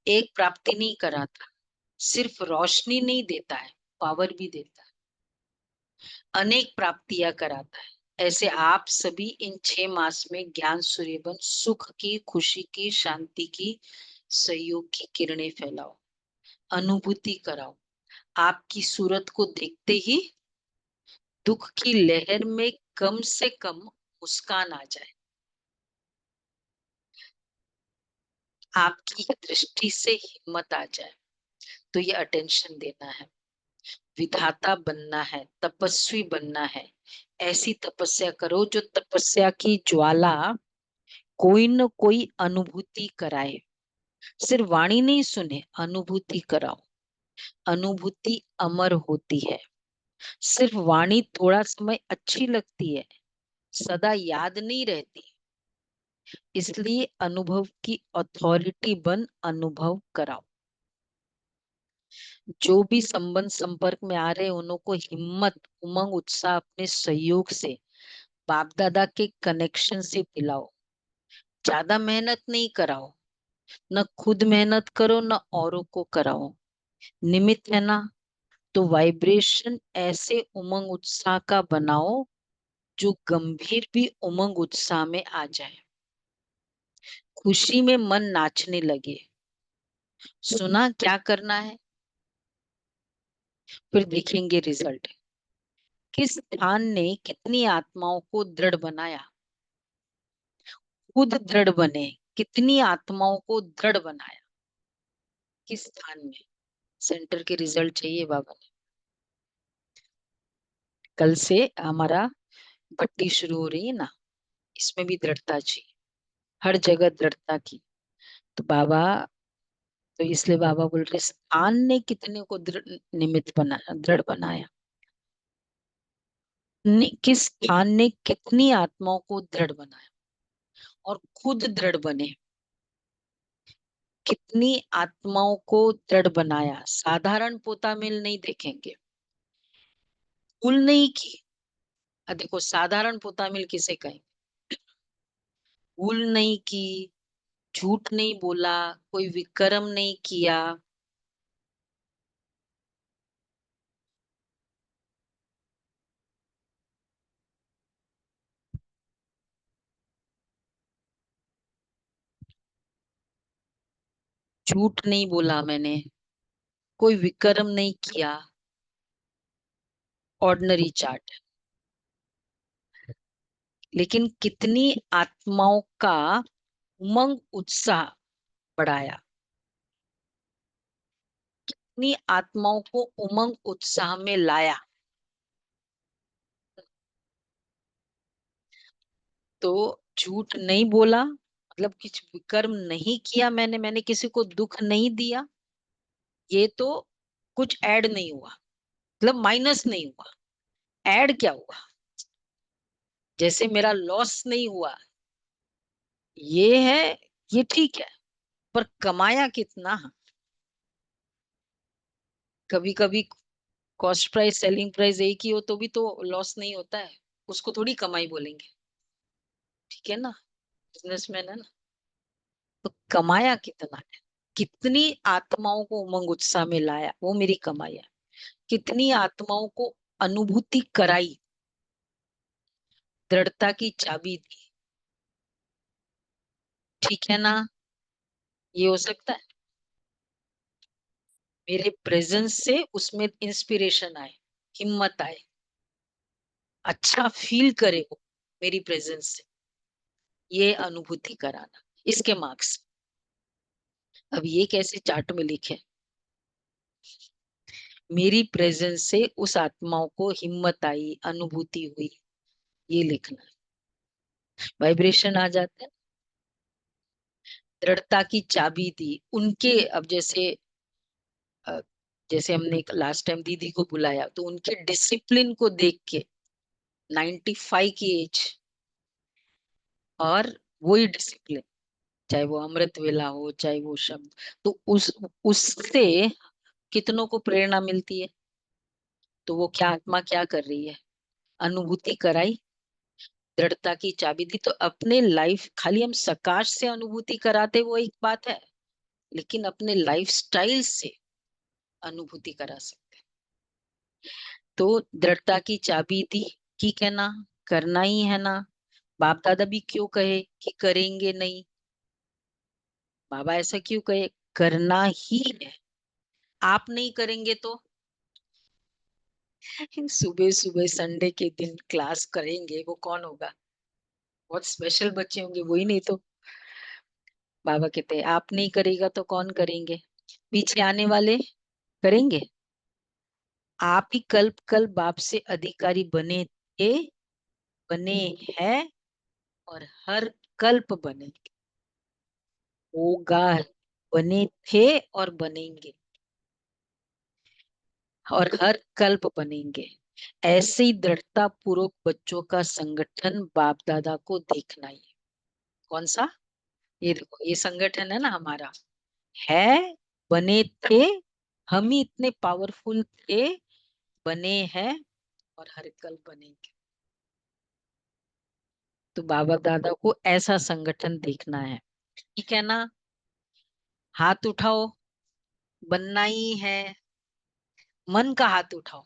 एक प्राप्ति नहीं कराता, सिर्फ रोशनी नहीं देता है, पावर भी देता है, अनेक प्राप्तियां कराता है। ऐसे आप सभी इन 6 मास में ज्ञान सूर्य बन सुख की, खुशी की, शांति की, सहयोग की किरणें फैलाओ, अनुभूति कराओ। आपकी सूरत को देखते ही दुख की लहर में कम से कम मुस्कान आ जाए। आपकी दृष्टि से हिम्मत आ जाए, तो ये अटेंशन देना है। विधाता बनना है, तपस्वी बनना है, ऐसी तपस्या करो जो तपस्या की ज्वाला कोई न कोई अनुभूति कराए। सिर्फ वाणी नहीं सुने, अनुभूति कराओ। अनुभूति अमर होती है। सिर्फ वाणी थोड़ा समय अच्छी लगती है, सदा याद नहीं रहती। इसलिए अनुभव की अथॉरिटी बन अनुभव कराओ। जो भी संबंध संपर्क में आ रहे हैं, उनको हिम्मत, उमंग, उत्साह अपने सहयोग से, बाप दादा के कनेक्शन से दिलाओ। ज्यादा मेहनत नहीं कराओ, न खुद मेहनत करो न औरों को कराओ। निमित्त है ना, तो वाइब्रेशन ऐसे उमंग उत्साह का बनाओ जो गंभीर भी उमंग उत्साह में आ जाए। खुशी में मन नाचने लगे। सुना क्या करना है, फिर देखेंगे रिजल्ट। किस स्थान ने कितनी आत्माओं को दृढ़ बनाया, खुद दृढ़ बने। कितनी आत्माओं को दृढ़ बनाया, किस स्थान में। सेंटर के रिजल्ट चाहिए बाबा ने। कल से हमारा भट्टी शुरू हो रही है ना, इसमें भी दृढ़ता चाहिए, हर जगह दृढ़ता की। तो बाबा, तो इसलिए बाबा बोल रहे स्थान ने कितने को दृढ़ निमित्त बनाया, दृढ़ बनाया। किस स्थान ने कितनी आत्माओं को दृढ़ बनाया और खुद दृढ़ बने। कितनी आत्माओं को दृढ़ बनाया। साधारण पोता मिल नहीं देखेंगे, भूल नहीं की। देखो साधारण पोता मिल किसे कहें, भूल नहीं की, झूठ नहीं बोला, कोई विक्रम नहीं किया, झूठ नहीं बोला मैंने, कोई विक्रम नहीं किया। Ordinary chart. लेकिन कितनी आत्माओं का उमंग उत्साह बढ़ाया, कितनी आत्माओं को उमंग उत्साह में लाया। तो झूठ नहीं बोला मतलब कुछ विकर्म नहीं किया मैंने किसी को दुख नहीं दिया, ये तो कुछ ऐड नहीं हुआ, मतलब माइनस नहीं हुआ। ऐड क्या हुआ, जैसे मेरा लॉस नहीं हुआ, ये है, ये ठीक है। पर कमाया कितना। कभी कभी कॉस्ट प्राइस सेलिंग प्राइस एक ही हो तो भी तो लॉस नहीं होता है, उसको थोड़ी कमाई बोलेंगे। ठीक है ना, बिजनेसमैन है ना। तो कमाया कितना है, कितनी आत्माओं को उमंग उत्साह में लाया, वो मेरी कमाई है। कितनी आत्माओं को अनुभूति कराई, दृढ़ता की चाबी दी। ठीक है ना, ये हो सकता है मेरे प्रेजेंस से उसमें इंस्पिरेशन आए, हिम्मत आए, अच्छा फील करे वो मेरी प्रेजेंस से। ये अनुभूति कराना, इसके मार्क्स। अब ये कैसे चार्ट में लिखे, मेरी प्रेजेंस से उस आत्माओं को हिम्मत आई, अनुभूति हुई, ये लिखना। वाइब्रेशन आ जाता है। दृढ़ता की चाबी दी उनके। अब जैसे अ, जैसे हमने लास्ट टाइम दीदी को बुलाया तो उनके डिसिप्लिन को देख के, 95 की एज और वही डिसिप्लिन, चाहे वो अमृत वेला हो चाहे वो शब्द, तो उससे कितनों को प्रेरणा मिलती है। तो वो क्या आत्मा क्या कर रही है, अनुभूति कराई, दृढ़ता की चाबी दी। तो अपने लाइफ, खाली हम सकाश से अनुभूति कराते वो एक बात है, लेकिन अपने लाइफ स्टाइल से अनुभूति करा सकते। तो दृढ़ता की चाबी दी, ठीक है ना, करना ही है ना। बाप दादा भी क्यों कहे कि करेंगे नहीं, बाबा ऐसा क्यों कहे, करना ही है। आप नहीं करेंगे तो सुबह सुबह संडे के दिन क्लास करेंगे वो कौन होगा, बहुत स्पेशल बच्चे होंगे, वही नहीं तो। बाबा कहते हैं आप नहीं करेगा तो कौन करेंगे, पीछे आने वाले करेंगे। आप ही कल्प कल्प बाप से अधिकारी बने थे, बने हैं, और हर कल्प बनेंगे। होगा, बने थे और बनेंगे, और हर कल्प बनेंगे। ऐसे ही दृढ़ता पूर्वक बच्चों का संगठन बाप दादा को देखना ही। कौन सा? ये देखो, ये संगठन है ना हमारा, है, बने थे, हम ही इतने पावरफुल थे, बने हैं, और हर कल बनेंगे। तो बाबा दादा को ऐसा संगठन देखना है, ठीक है ना? हाथ उठाओ, बनना ही है। मन का हाथ उठाओ।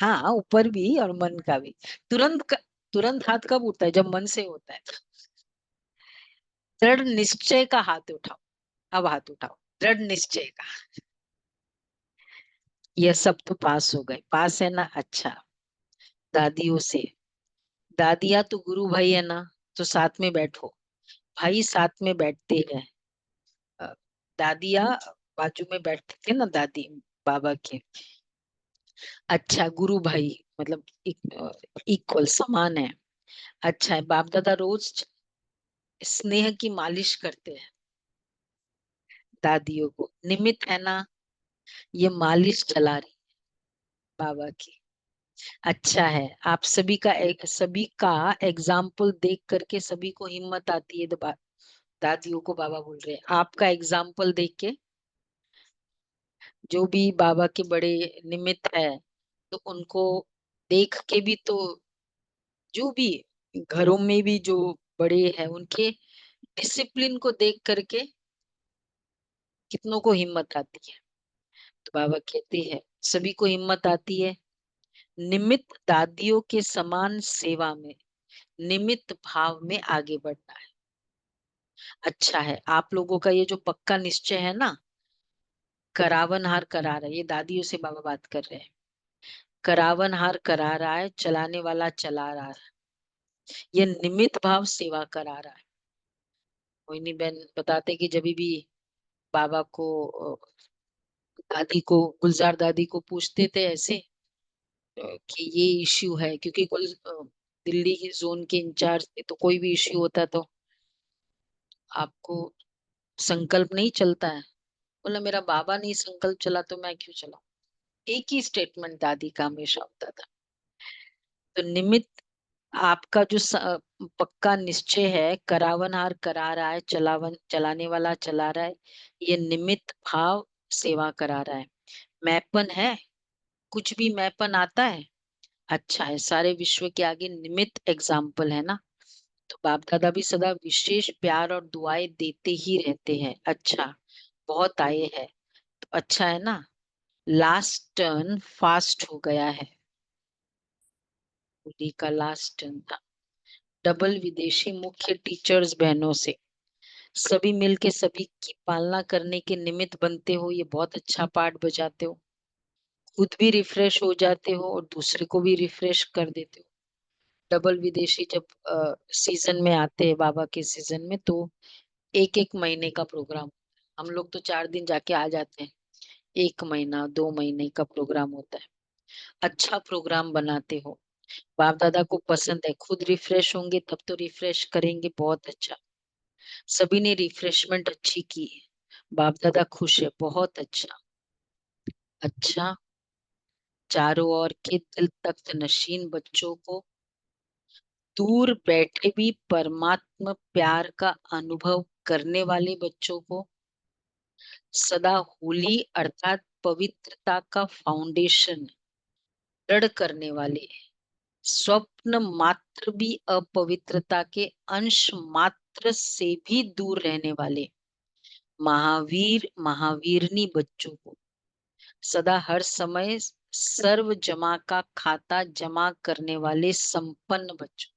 हाँ, ऊपर भी और मन का भी। तुरंत हाथ कब उठता है? जब मन से होता है। दृढ़ निश्चय का हाथ उठाओ। अब हाथ उठाओ दृढ़ निश्चय का। ये सब तो पास हो गए, पास है ना? अच्छा, दादियों से, दादिया तो गुरु भाई है ना, तो साथ में बैठो। भाई साथ में बैठते हैं। अ, दादिया बाजू में बैठते थे ना, दादी बाबा के। अच्छा, गुरु भाई मतलब इक्वल, समान है। अच्छा है, बाप दादा रोज स्नेह की मालिश करते हैं दादियों को, निमित्त है ना, ये मालिश चला रही बाबा की। अच्छा है, आप सभी का एग्जाम्पल देख करके सभी को हिम्मत आती है। दादियों को बाबा बोल रहे हैं आपका एग्जाम्पल देख के, जो भी बाबा के बड़े निमित्त है, तो उनको देख के भी तो, जो भी घरों में भी जो बड़े हैं उनके डिसिप्लिन को देख करके कितनों को हिम्मत आती है। तो बाबा कहते हैं सभी को हिम्मत आती है। निमित्त दादियों के समान सेवा में, निमित्त भाव में आगे बढ़ना है। अच्छा है, आप लोगों का ये जो पक्का निश्चय है ना, करावन हार करा रहा है, ये दादियों से बाबा बात कर रहे हैं। करावन हार करा रहा है, चलाने वाला चला रहा है, ये निमित्त भाव सेवा करा रहा है। मोहिनी बहन बताते कि जब भी बाबा को दादी को, गुलजार दादी को पूछते थे ऐसे कि ये इश्यू है, क्योंकि दिल्ली के जोन के इंचार्ज थे, तो कोई भी इश्यू होता तो आपको संकल्प नहीं चलता है। बोला मेरा बाबा नहीं संकल्प चला तो मैं क्यों चलाऊं। एक ही स्टेटमेंट दादी का हमेशा होता था। तो निमित्त, आपका जो पक्का निश्चय है, करावनहार करा रहा है, चलाने वाला चला रहा है, ये निमित्त भाव सेवा करा रहा है। मैपन है, कुछ भी मैपन आता है, अच्छा है, सारे विश्व के आगे निमित्त एग्जाम्पल है ना। तो बाप दादा भी सदा विशेष प्यार और दुआएं देते ही रहते हैं। अच्छा, बहुत आए हैं, तो अच्छा है ना। लास्ट टर्न फास्ट हो गया है, होली का लास्ट टर्न था। डबल विदेशी मुख्य टीचर्स बहनों से, सभी मिलके सभी की पालना करने के निमित्त बनते हो, ये बहुत अच्छा पाठ बजाते हो। खुद भी रिफ्रेश हो जाते हो और दूसरे को भी रिफ्रेश कर देते हो। डबल विदेशी जब सीजन में आते हैं, बाबा के सीजन में, तो एक एक महीने का प्रोग्राम। हम लोग तो 4 दिन जाके आ जाते हैं, 1 महीना 2 महीने का प्रोग्राम होता है। अच्छा प्रोग्राम बनाते हो, बाप दादा को पसंद है, खुद रिफ्रेश होंगे तब तो रिफ्रेश करेंगे, बहुत अच्छा। सभी ने रिफ्रेशमेंट अच्छी की है, बाप दादा खुश है, बहुत अच्छा। अच्छा, चारों ओर के दिल तख्त नशीन बच्चों को, दूर बैठे भी परमात्मा प्यार का अनुभव करने वाले बच्चों को, सदा होली अर्थात पवित्रता का फाउंडेशन दृढ़ करने वाले, स्वप्न मात्र भी अपवित्रता के अंश मात्र से भी दूर रहने वाले महावीर महावीरनी बच्चों को, सदा हर समय सर्व जमा का खाता जमा करने वाले संपन्न बच्चों,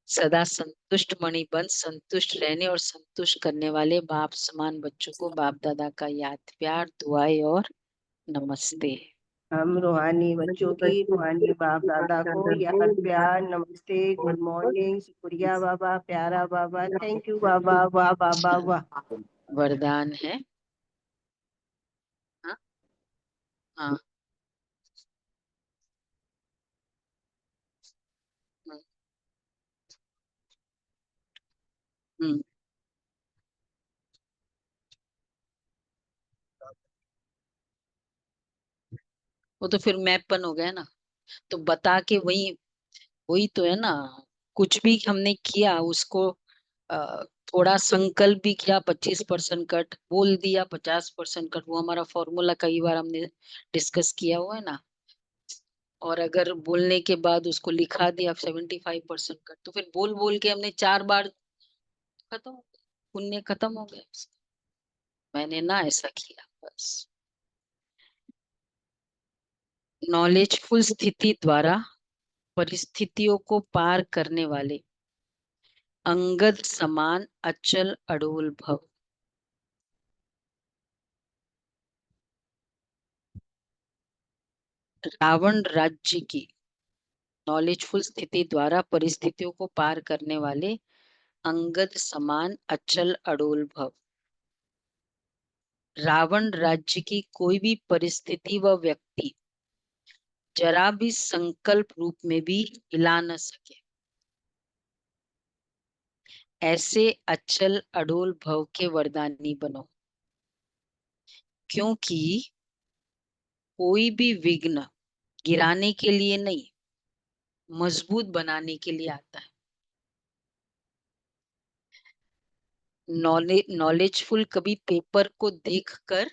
सदा संतुष्ट मणि बन संतुष्ट रहने और संतुष्ट करने वाले बाप समान बच्चों को बाप दादा का याद प्यार दुआएं और नमस्ते। हम रूहानी बच्चों की रूहानी बाप दादा को याद प्यार नमस्ते गुड मॉर्निंग शुक्रिया बाबा प्यारा बाबा थैंक यू बाबा वाह बाबा वाह। वरदान है। हाँ हाँ। हम्म, हम्म। वो तो फिर मैपन हो गया ना। तो बता के वही वही तो है ना। कुछ भी हमने किया उसको थोड़ा संकल्प भी किया 25% कट बोल दिया 50% कट, वो हमारा फॉर्मूला कई बार हमने डिस्कस किया हुआ है ना। और अगर बोलने के बाद उसको लिखा दिया 75% कट, तो फिर बोल बोल के हमने 4 बार खत्म, पुण्य खत्म हो गया। मैंने ना ऐसा किया बस। नॉलेजफुल स्थिति द्वारा परिस्थितियों को पार करने वाले अंगद समान अचल अडोल भव। रावण राज्य की नॉलेजफुल स्थिति द्वारा परिस्थितियों को पार करने वाले अंगद समान अचल अडोल भव। रावण राज्य की कोई भी परिस्थिति व व्यक्ति जरा भी संकल्प रूप में भी हिला न सके, ऐसे अचल अडोल भव के वरदानी बनो। क्योंकि कोई भी विघ्न गिराने के लिए नहीं, मजबूत बनाने के लिए आता है। नॉलेजफुल कभी पेपर को देखकर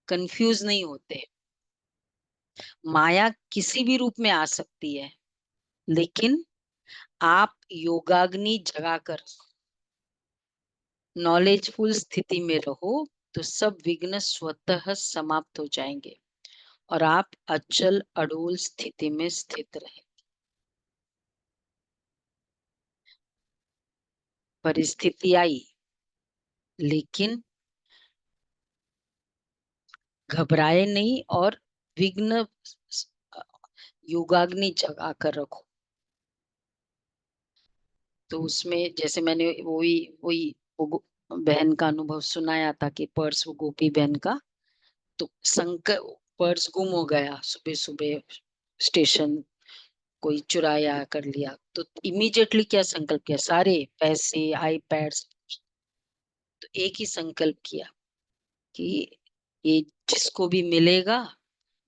कंफ्यूज नहीं होते। माया किसी भी रूप में आ सकती है, लेकिन आप योगाग्नि जगाकर नॉलेजफुल स्थिति में रहो तो सब विघ्न स्वतः समाप्त हो जाएंगे और आप अचल अडोल स्थिति में स्थित रहे। परिस्थिति आई, लेकिन घबराए नहीं और विघ्न योगाग्नि जगा कर रखो। तो उसमें जैसे मैंने वही वही बहन का अनुभव सुनाया था कि पर्स, वो गोपी बहन का, तो पर्स गुम हो गया सुबह सुबह स्टेशन, कोई चुराया कर लिया, तो इमीडिएटली क्या संकल्प किया, सारे पैसे आईपैड्स, तो एक ही संकल्प किया कि ये जिसको भी मिलेगा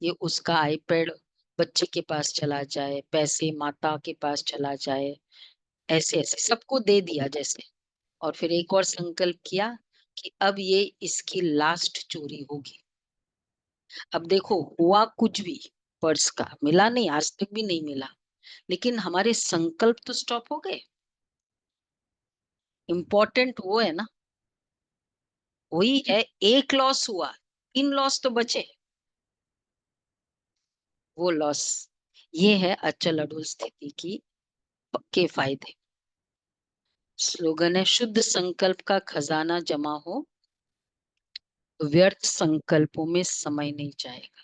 ये उसका आईपैड बच्चे के पास चला जाए, पैसे माता के पास चला जाए, ऐसे ऐसे सबको दे दिया जैसे। और फिर एक और संकल्प किया कि अब ये इसकी लास्ट चोरी होगी। अब देखो हुआ कुछ भी, पर्स का मिला नहीं, आज तक भी नहीं मिला, लेकिन हमारे संकल्प तो स्टॉप हो गए। इम्पोर्टेंट वो है ना, वही है। एक लॉस हुआ, 3 लॉस तो बचे। वो लॉस, ये है अचल अडोल स्थिति की के फायदे। स्लोगन है, शुद्ध संकल्प का खजाना जमा हो, व्यर्थ संकल्पों में समय नहीं जाएगा।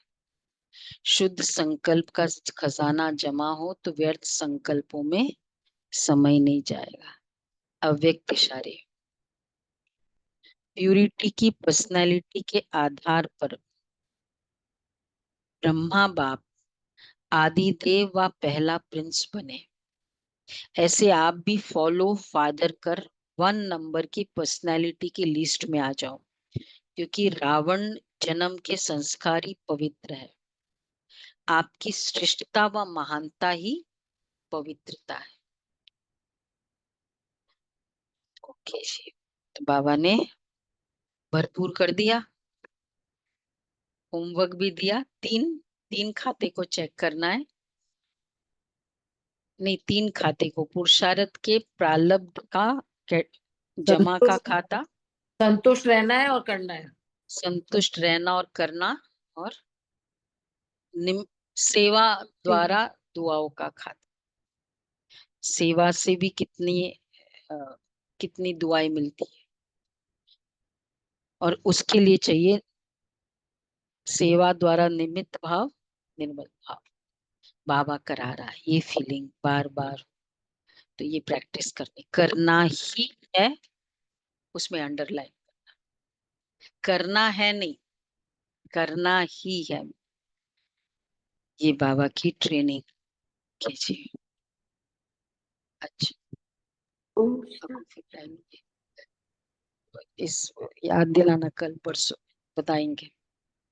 शुद्ध संकल्प का खजाना जमा हो तो व्यर्थ संकल्पों में समय नहीं जाएगा। अव्यक्त इशारे, प्यूरिटी की पर्सनालिटी के आधार पर ब्रह्मा बाप आदि देव व पहला प्रिंस बने। ऐसे आप भी फॉलो फादर कर 1 नंबर की पर्सनालिटी की लिस्ट में आ जाओ, क्योंकि रावण जन्म के संस्कार ही पवित्र है। आपकी श्रेष्ठता व महानता ही पवित्रता है। ओके जी, तो बाबा ने भरपूर कर दिया, होमवर्क भी दिया। तीन तीन खाते को चेक करना है, नहीं 3 खाते को, पुरुषार्थ के प्रारब्ध का जमा का संतुष्ट खाता, संतुष्ट रहना है और करना है। संतुष्ट रहना और करना, और सेवा द्वारा दुआओं का खाता। सेवा से भी अ, कितनी दुआएं मिलती है, और उसके लिए चाहिए सेवा द्वारा निमित्त भाव, निर्मल भाव बाबा करा रहा है, ये फीलिंग बार बार। तो ये प्रैक्टिस करना ही है, उसमें अंडरलाइन करना है नहीं, करना ही है। ये बाबा की ट्रेनिंग कीजिए। अच्छा, अब फिर टाइम इस याद दिलाना, कल परसों बताएंगे।